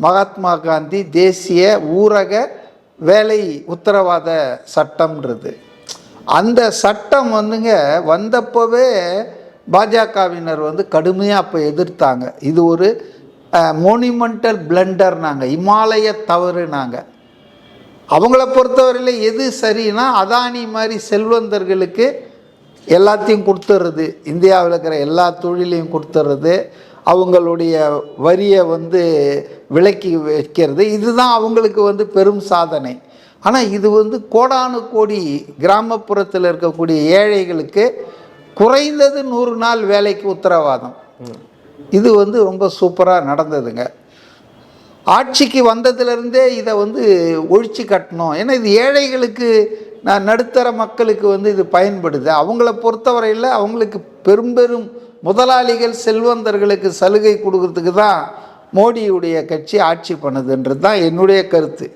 மகாத்மா காந்தி தேசிய ஊரக வேலை உத்தரவாத சட்டம்ன்றது. அந்த சட்டம் வந்தப்போவே பாஜகவினர் கடுமையாக அப்போ எதிர்த்தாங்க. இது ஒரு மோனிமெண்டல் பிளண்டர், நாங்கள் இமாலய தவறு. நாங்கள் அவங்கள பொறுத்தவரையில் எது சரின்னா அதானி மாதிரி செல்வந்தர்களுக்கு எல்லாத்தையும் கொடுத்துட்றது, இந்தியாவில் இருக்கிற எல்லா தொழிலையும் கொடுத்துட்றது, அவங்களுடைய வரியை விலக்கி வைக்கிறது. இதுதான் அவங்களுக்கு பெரும் சாதனை. ஆனால் இது கோடானு கோடி கிராமப்புறத்தில் இருக்கக்கூடிய ஏழைகளுக்கு குறைந்தது 100 நாள் வேலைக்கு உத்தரவாதம். இது ரொம்ப சூப்பராக நடந்ததுங்க. ஆட்சிக்கு வந்ததுலேருந்தே இதை ஒழிச்சு கட்டணும். ஏன்னா இது ஏழைகளுக்கு, நடுத்தர மக்களுக்கு இது பயன்படுது. அவங்கள பொறுத்தவரையில் அவங்களுக்கு பெரும் முதலாளிகள் செல்வந்தர்களுக்கு சலுகை கொடுக்கறதுக்கு தான் மோடியுடைய கட்சி ஆட்சி பண்ணுதுன்றது தான் என்னுடைய கருத்து.